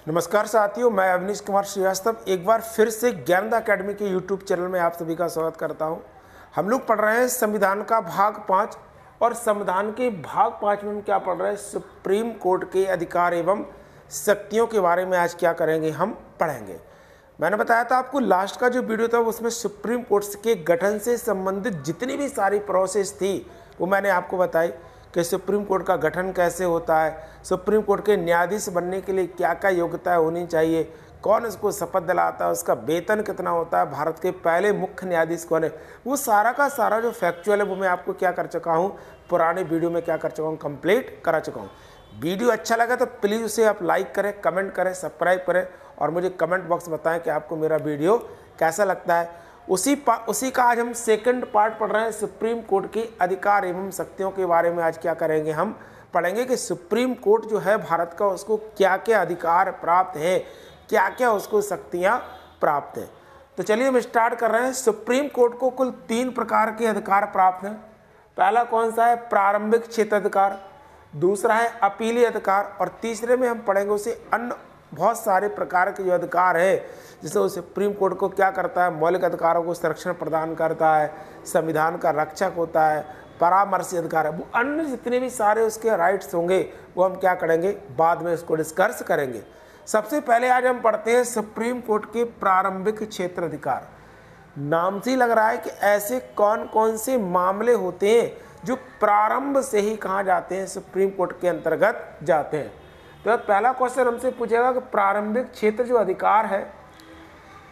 नमस्कार साथियों, मैं अवनीश कुमार श्रीवास्तव एक बार फिर से ज्ञानदा अकेडमी के यूट्यूब चैनल में आप सभी का स्वागत करता हूं। हम लोग पढ़ रहे हैं संविधान का भाग 5 और संविधान के भाग 5 में हम क्या पढ़ रहे हैं, सुप्रीम कोर्ट के अधिकार एवं शक्तियों के बारे में आज क्या करेंगे, हम पढ़ेंगे। मैंने बताया था आपको लास्ट का जो वीडियो था उसमें सुप्रीम कोर्ट के गठन से संबंधित जितनी भी सारी प्रोसेस थी वो मैंने आपको बताई कि सुप्रीम कोर्ट का गठन कैसे होता है, सुप्रीम कोर्ट के न्यायाधीश बनने के लिए क्या क्या योग्यता होनी चाहिए, कौन इसको शपथ दिलाता है, उसका वेतन कितना होता है, भारत के पहले मुख्य न्यायाधीश कौन है, वो सारा का सारा जो फैक्चुअल है वो मैं आपको क्या कर चुका हूँ, पुराने वीडियो में क्या कर चुका हूँ, कंप्लीट करा चुका हूँ। वीडियो अच्छा लगा तो प्लीज़ उसे आप लाइक करें, कमेंट करें, सब्सक्राइब करें और मुझे कमेंट बॉक्स बताएं कि आपको मेरा वीडियो कैसा लगता है। उसी का आज हम सेकंड पार्ट पढ़ रहे हैं, सुप्रीम कोर्ट के अधिकार एवं शक्तियों के बारे में आज क्या करेंगे, हम पढ़ेंगे कि सुप्रीम कोर्ट जो है भारत का, उसको क्या क्या अधिकार प्राप्त है, क्या क्या उसको शक्तियां प्राप्त है। तो चलिए हम स्टार्ट कर रहे हैं। सुप्रीम कोर्ट को कुल 3 प्रकार के अधिकार प्राप्त हैं। पहला कौन सा है, प्रारंभिक क्षेत्र अधिकार, दूसरा है अपीलीय अधिकार और तीसरे में हम पढ़ेंगे उसे अन्य बहुत सारे प्रकार के जो अधिकार है, जिससे सुप्रीम कोर्ट को क्या करता है, मौलिक अधिकारों को संरक्षण प्रदान करता है, संविधान का रक्षक होता है, परामर्शी अधिकार है, वो अन्य जितने भी सारे उसके राइट्स होंगे वो हम क्या करेंगे, बाद में इसको डिस्कस करेंगे। सबसे पहले आज हम पढ़ते हैं सुप्रीम कोर्ट के प्रारंभिक क्षेत्र अधिकार। नाम से ही लग रहा है कि ऐसे कौन कौन से मामले होते हैं जो प्रारंभ से ही कहाँ जाते हैं, सुप्रीम कोर्ट के अंतर्गत जाते हैं। तो पहला क्वेश्चन हमसे पूछेगा कि प्रारंभिक क्षेत्र जो अधिकार है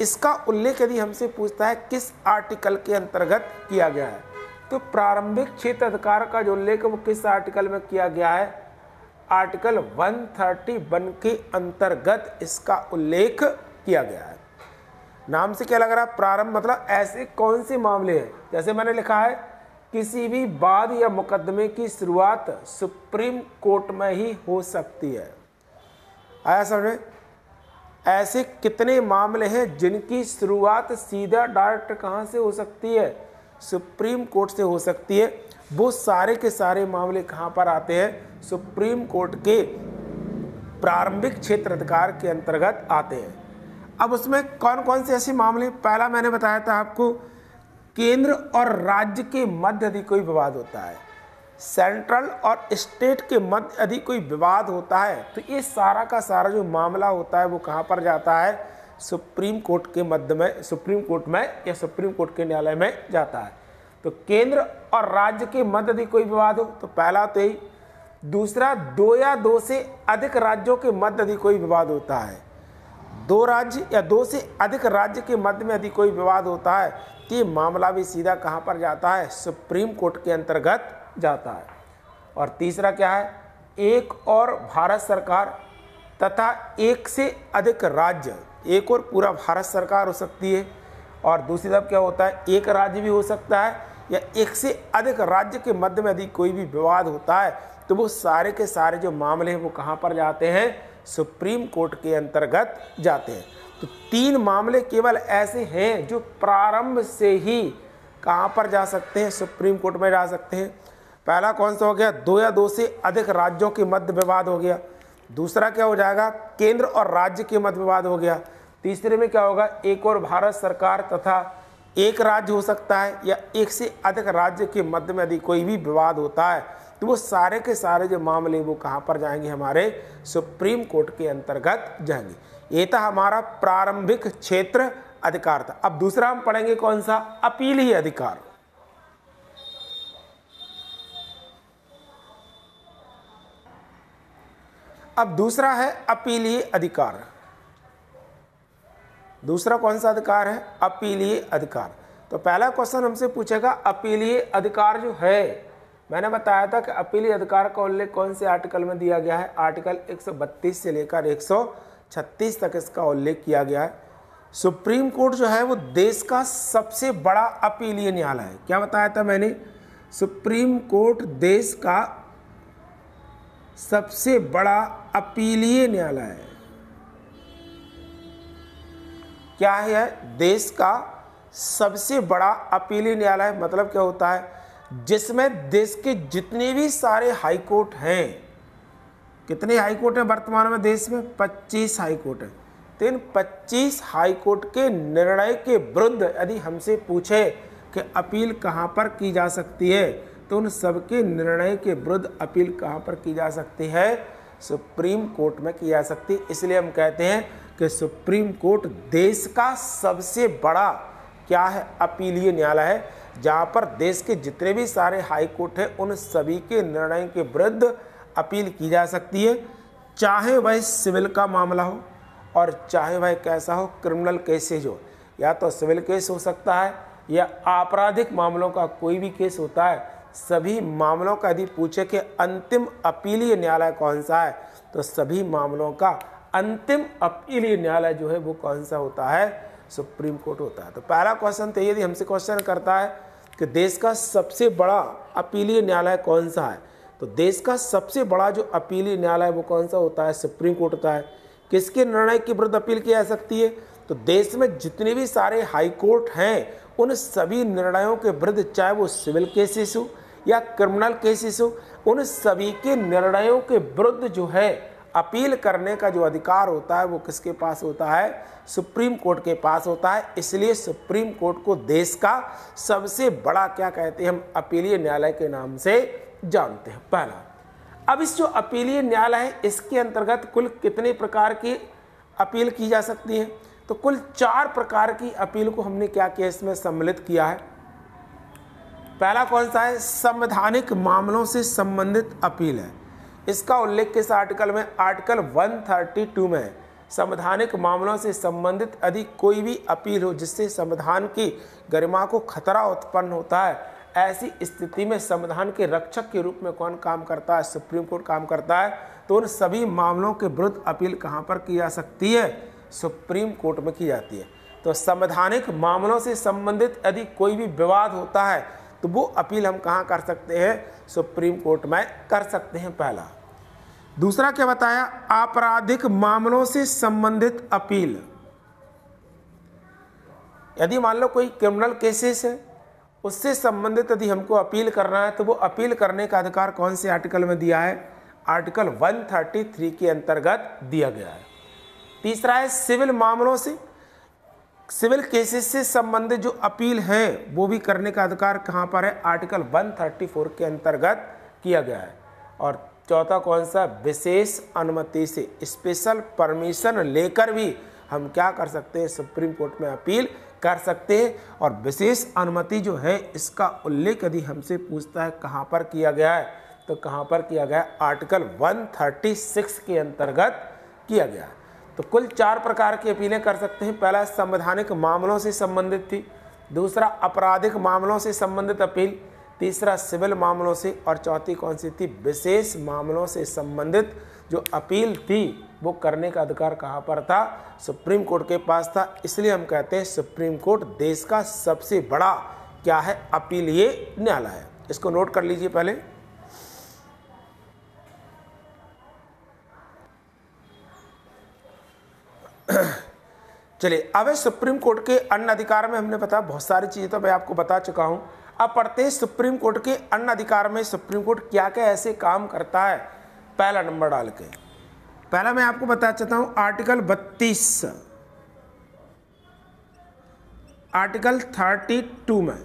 इसका उल्लेख यदि हमसे पूछता है किस आर्टिकल के अंतर्गत किया गया है, तो प्रारंभिक क्षेत्र अधिकार का जो उल्लेख है वो किस आर्टिकल में किया गया है, आर्टिकल 131 के अंतर्गत इसका उल्लेख किया गया है। नाम से क्या लग रहा है, प्रारंभ मतलब ऐसे कौन से मामले हैं, जैसे मैंने लिखा है किसी भी वाद या मुकदमे की शुरुआत सुप्रीम कोर्ट में ही हो सकती है। आया समझ? ऐसे कितने मामले हैं जिनकी शुरुआत सीधा डायरेक्ट कहाँ से हो सकती है, सुप्रीम कोर्ट से हो सकती है। वो सारे के सारे मामले कहाँ पर आते हैं, सुप्रीम कोर्ट के प्रारंभिक क्षेत्र अधिकार के अंतर्गत आते हैं। अब उसमें कौन कौन से ऐसे मामले, पहला मैंने बताया था आपको, केंद्र और राज्य के मध्य यदि कोई विवाद होता है, सेंट्रल और स्टेट के मध्य यदि कोई विवाद होता है, तो ये सारा का सारा जो मामला होता है वो कहाँ पर जाता है, सुप्रीम कोर्ट के मध्य में, सुप्रीम कोर्ट में या सुप्रीम कोर्ट के न्यायालय में जाता है। तो केंद्र और राज्य के मध्य यदि कोई विवाद हो तो पहला तो यही। दूसरा, 2 या 2 से अधिक राज्यों के मध्य यदि कोई विवाद होता है, 2 राज्य या 2 से अधिक राज्य के मध्य में यदि कोई विवाद होता है तो ये मामला भी सीधा कहाँ पर जाता है, सुप्रीम कोर्ट के अंतर्गत जाता है। और तीसरा क्या है, एक और भारत सरकार तथा 1 से अधिक राज्य, एक और पूरा भारत सरकार हो सकती है और दूसरी तरफ क्या होता है, एक राज्य भी हो सकता है या 1 से अधिक राज्य के मध्य में यदि कोई भी विवाद होता है तो वो सारे के सारे जो मामले हैं वो कहाँ पर जाते हैं, सुप्रीम कोर्ट के अंतर्गत जाते हैं। तो 3 मामले केवल ऐसे हैं जो प्रारंभ से ही कहाँ पर जा सकते हैं, सुप्रीम कोर्ट में जा सकते हैं। पहला कौन सा हो गया, 2 या 2 से अधिक राज्यों के मध्य विवाद हो गया। दूसरा क्या हो जाएगा, केंद्र और राज्य के मध्य विवाद हो गया। तीसरे में क्या होगा, एक और भारत सरकार तथा 1 राज्य हो सकता है या 1 से अधिक राज्य के मध्य में यदि कोई भी विवाद होता है तो वो सारे के सारे जो मामले वो कहाँ पर जाएंगे, हमारे सुप्रीम कोर्ट के अंतर्गत जाएंगे। ये था हमारा प्रारंभिक क्षेत्र अधिकार था। अब दूसरा हम पढ़ेंगे कौन सा, अपीलीय अधिकार। अब दूसरा है अपीलीय अधिकार। दूसरा कौन सा अधिकार है, अपीलीय अधिकार। तो पहला क्वेश्चन हमसे पूछेगा अपीलीय अधिकार जो है, मैंने बताया था कि अपीलीय अधिकार का उल्लेख कौन से आर्टिकल में दिया गया है, आर्टिकल 132 से लेकर 136 तक इसका उल्लेख किया गया है। सुप्रीम कोर्ट जो है वो देश का सबसे बड़ा अपीलीय न्यायालय है। क्या बताया था मैंने, सुप्रीम कोर्ट देश का सबसे बड़ा अपीलीय न्यायालय है। क्या है, देश का सबसे बड़ा अपीलीय न्यायालय मतलब क्या होता है, जिसमें देश के जितने भी सारे हाई कोर्ट हैं कितने हाई कोर्ट हैं वर्तमान में देश में? 25 हाई कोर्ट हैं। तो इन 25 हाई कोर्ट के निर्णय के विरुद्ध यदि हमसे पूछे कि अपील कहाँ पर की जा सकती है, तो उन सबके निर्णय के विरुद्ध अपील कहाँ पर की जा सकती है? सुप्रीम कोर्ट में की जा सकती है। इसलिए हम कहते हैं कि सुप्रीम कोर्ट देश का सबसे बड़ा क्या है? अपीलीय न्यायालय है, जहाँ पर देश के जितने भी सारे हाई कोर्ट हैं उन सभी के निर्णय के विरुद्ध अपील की जा सकती है, चाहे वह सिविल का मामला हो और चाहे वह कैसा हो, क्रिमिनल केसेज हो। या तो सिविल केस हो सकता है या आपराधिक मामलों का कोई भी केस होता है। सभी मामलों का यदि पूछे कि अंतिम अपीलीय न्यायालय कौन सा है, तो सभी मामलों का अंतिम अपीलीय न्यायालय जो है वो कौन सा होता है? सुप्रीम कोर्ट होता है। तो पहला क्वेश्चन तो यदि हमसे क्वेश्चन करता है कि देश का सबसे बड़ा अपीलीय न्यायालय कौन सा है, तो देश का सबसे बड़ा जो अपीलीय न्यायालय वो कौन सा होता है? सुप्रीम कोर्ट होता है। किसके निर्णय के विरुद्ध अपील की जा सकती है? तो देश में जितने भी सारे हाई कोर्ट हैं उन सभी निर्णयों के विरुद्ध, चाहे वो सिविल केसेस हो या क्रिमिनल केसेस हो, उन सभी के निर्णयों के विरुद्ध जो है अपील करने का जो अधिकार होता है वो किसके पास होता है? सुप्रीम कोर्ट के पास होता है। इसलिए सुप्रीम कोर्ट को देश का सबसे बड़ा क्या कहते हैं हम? अपीलीय न्यायालय के नाम से जानते हैं। पहला, अब इस जो अपीलीय न्यायालय है इसके अंतर्गत कुल कितने प्रकार की अपील की जा सकती है? तो कुल 4 प्रकार की अपील को हमने क्या किया, इसमें सम्मिलित किया है। पहला कौन सा है? संवैधानिक मामलों से संबंधित अपील है। इसका उल्लेख किस आर्टिकल में? आर्टिकल 132 में है। संवैधानिक मामलों से संबंधित यदि कोई भी अपील हो जिससे संविधान की गरिमा को खतरा उत्पन्न होता है, ऐसी स्थिति में संविधान के रक्षक के रूप में कौन काम करता है? सुप्रीम कोर्ट काम करता है। तो उन सभी मामलों के विरुद्ध अपील कहाँ पर की जा सकती है? सुप्रीम कोर्ट में की जाती है। तो संवैधानिक मामलों से संबंधित यदि कोई भी विवाद होता है तो वो अपील हम कहाँ कर सकते हैं? सुप्रीम कोर्ट में कर सकते हैं, पहला। दूसरा क्या बताया? आपराधिक मामलों से संबंधित अपील। यदि मान लो कोई क्रिमिनल केसेस है, उससे संबंधित यदि हमको अपील करना है तो वो अपील करने का अधिकार कौन से आर्टिकल में दिया है? आर्टिकल 133 के अंतर्गत दिया गया है। तीसरा है सिविल मामलों से, सिविल केसेस से संबंधित जो अपील है वो भी करने का अधिकार कहाँ पर है? आर्टिकल 134 के अंतर्गत किया गया है। और चौथा कौन सा? विशेष अनुमति से, स्पेशल परमिशन लेकर भी हम क्या कर सकते हैं? सुप्रीम कोर्ट में अपील कर सकते हैं। और विशेष अनुमति जो है इसका उल्लेख यदि हमसे पूछता है कहाँ पर किया गया है, तो कहाँ पर किया गया? आर्टिकल 136 के अंतर्गत किया गया है। तो कुल 4 प्रकार की अपीलें कर सकते हैं। पहला संवैधानिक मामलों से संबंधित थी, दूसरा आपराधिक मामलों से संबंधित अपील, तीसरा सिविल मामलों से, और चौथी कौन सी थी? विशेष मामलों से संबंधित जो अपील थी वो करने का अधिकार कहाँ पर था? सुप्रीम कोर्ट के पास था। इसलिए हम कहते हैं सुप्रीम कोर्ट देश का सबसे बड़ा क्या है? अपीलीय न्यायालय है। इसको नोट कर लीजिए पहले। चलिए, अब सुप्रीम कोर्ट के अन्य अधिकार में हमने बताया, बहुत सारी चीजें तो मैं आपको बता चुका हूं। अब पढ़ते हैं सुप्रीम कोर्ट के अन्य अधिकार में सुप्रीम कोर्ट क्या क्या ऐसे काम करता है। पहला नंबर डाल के पहला मैं आपको बता चाहता हूं आर्टिकल 32, आर्टिकल 32 में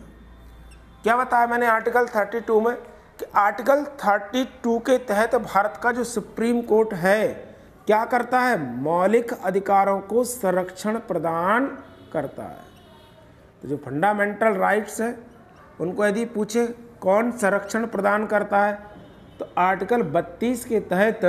क्या बताया मैंने? आर्टिकल 32 में कि आर्टिकल 32 के तहत भारत का जो सुप्रीम कोर्ट है क्या करता है? मौलिक अधिकारों को संरक्षण प्रदान करता है। तो जो फंडामेंटल राइट्स है उनको यदि पूछे कौन संरक्षण प्रदान करता है, तो आर्टिकल 32 के तहत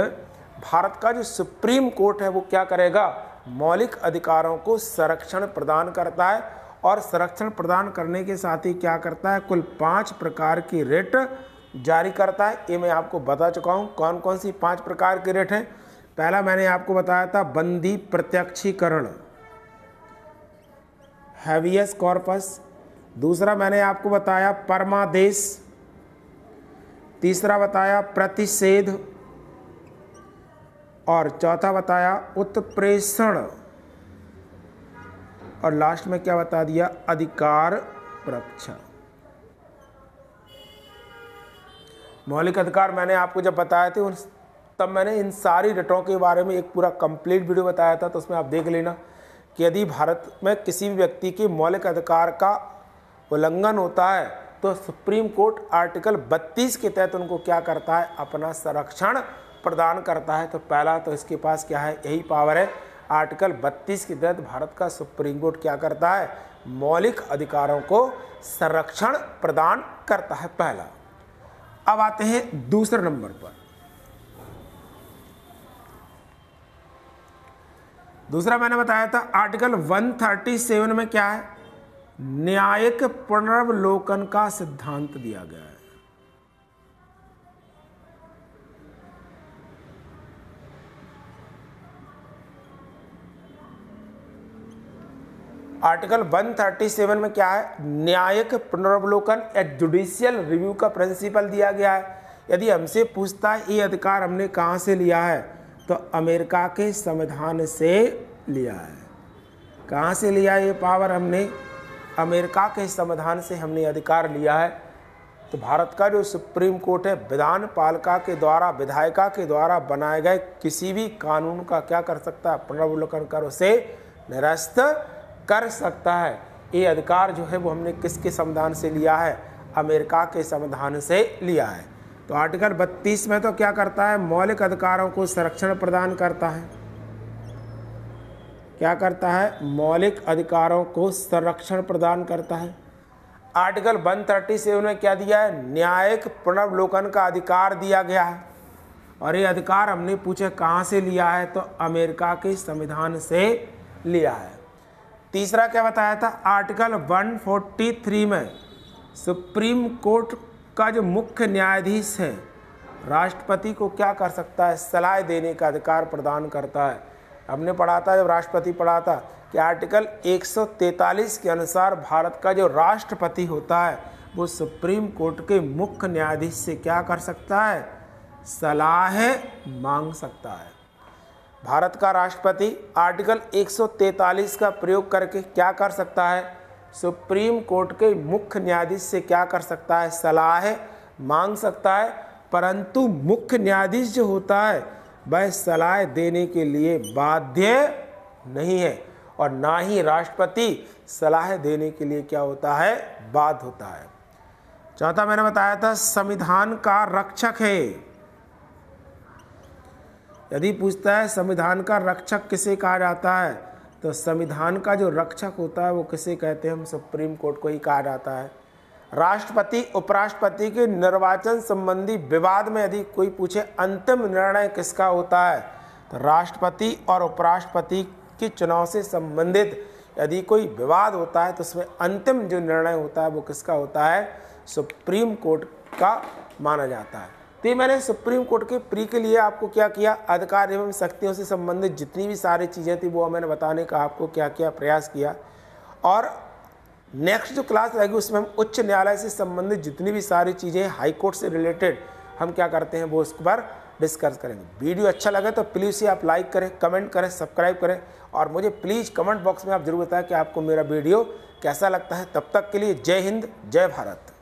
भारत का जो सुप्रीम कोर्ट है वो क्या करेगा? मौलिक अधिकारों को संरक्षण प्रदान करता है। और संरक्षण प्रदान करने के साथ ही क्या करता है? कुल 5 प्रकार की रिट जारी करता है। ये मैं आपको बता चुका हूँ कौन कौन सी 5 प्रकार की रिट हैं। पहला मैंने आपको बताया था बंदी प्रत्यक्षीकरण, हैवियस कॉर्पस। दूसरा मैंने आपको बताया परमादेश। तीसरा बताया प्रतिषेध। और चौथा बताया उत्प्रेषण। और लास्ट में क्या बता दिया? अधिकार रक्षा। मौलिक अधिकार मैंने आपको जब बताए थे उन तब मैंने इन सारी रिटों के बारे में एक पूरा कंप्लीट वीडियो बताया था, तो उसमें आप देख लेना कि यदि भारत में किसी भी व्यक्ति के मौलिक अधिकार का उल्लंघन होता है तो सुप्रीम कोर्ट आर्टिकल 32 के तहत उनको क्या करता है, अपना संरक्षण प्रदान करता है। तो पहला तो इसके पास क्या है, यही पावर है। आर्टिकल 32 के तहत भारत का सुप्रीम कोर्ट क्या करता है, मौलिक अधिकारों को संरक्षण प्रदान करता है, पहला। अब आते हैं दूसरे नंबर पर। दूसरा मैंने बताया था आर्टिकल 137 में क्या है, न्यायिक पुनर्वलोकन का सिद्धांत दिया गया है। आर्टिकल 137 में क्या है, न्यायिक पुनर्वलोकन या जुडिशियल रिव्यू का प्रिंसिपल दिया गया है। यदि हमसे पूछता है ये अधिकार हमने कहाँ से लिया है, तो अमेरिका के संविधान से लिया है। कहाँ से लिया ये पावर, हमने अमेरिका के संविधान से हमने अधिकार लिया है। तो भारत का जो सुप्रीम कोर्ट है, विधान पालिका के द्वारा, विधायिका के द्वारा बनाए गए किसी भी कानून का क्या कर सकता है, पुनर्वलोकन कर उसे निरस्त कर सकता है। ये अधिकार जो है वो हमने किसके संविधान से लिया है, अमेरिका के संविधान से लिया है। तो आर्टिकल 32 में तो क्या करता है, मौलिक अधिकारों को संरक्षण प्रदान करता है। क्या करता है, मौलिक अधिकारों को संरक्षण प्रदान करता है। आर्टिकल 137 में क्या दिया है, न्यायिक पुनर्वलोकन का अधिकार दिया गया है। और ये अधिकार हमने पूछे कहाँ से लिया है, तो अमेरिका के संविधान से लिया है। तीसरा क्या बताया था, आर्टिकल 143 में सुप्रीम कोर्ट का जो मुख्य न्यायाधीश है, राष्ट्रपति को क्या कर सकता है, सलाह देने का अधिकार प्रदान करता है। हमने पढ़ा था, जब राष्ट्रपति पढ़ा था, कि आर्टिकल 143 के अनुसार भारत का जो राष्ट्रपति होता है वो सुप्रीम कोर्ट के मुख्य न्यायाधीश से क्या कर सकता है, सलाह मांग सकता है। भारत का राष्ट्रपति आर्टिकल 143 का प्रयोग करके क्या कर सकता है, सुप्रीम कोर्ट के मुख्य न्यायाधीश से क्या कर सकता है, सलाह मांग सकता है। परंतु मुख्य न्यायाधीश जो होता है वह सलाह देने के लिए बाध्य नहीं है, और ना ही राष्ट्रपति सलाह देने के लिए क्या होता है, बाध्य होता है। चौथा मैंने बताया था संविधान का रक्षक है। यदि पूछता है संविधान का रक्षक किसे कहा जाता है, तो संविधान का जो रक्षक होता है वो किसे कहते हैं, हम सुप्रीम कोर्ट को ही कहा जाता है। राष्ट्रपति उपराष्ट्रपति के निर्वाचन संबंधी विवाद में यदि कोई पूछे अंतिम निर्णय किसका होता है, तो राष्ट्रपति और उपराष्ट्रपति के चुनाव से संबंधित यदि कोई विवाद होता है तो उसमें अंतिम जो निर्णय होता है वो किसका होता है, सुप्रीम कोर्ट का माना जाता है। तो मैंने सुप्रीम कोर्ट के प्री के लिए आपको क्या किया, अधिकार एवं शक्तियों से संबंधित जितनी भी सारी चीज़ें थी वो मैंने बताने का आपको क्या किया, प्रयास किया। और नेक्स्ट जो क्लास रहेगी उसमें हम उच्च न्यायालय से संबंधित जितनी भी सारी चीज़ें, हाई कोर्ट से रिलेटेड हम क्या करते हैं वो उस पर डिस्कस करेंगे। वीडियो अच्छा लगे तो प्लीज़ इसे आप लाइक करें, कमेंट करें, सब्सक्राइब करें, और मुझे प्लीज़ कमेंट बॉक्स में आप जरूर बताएं कि आपको मेरा वीडियो कैसा लगता है। तब तक के लिए जय हिंद, जय भारत।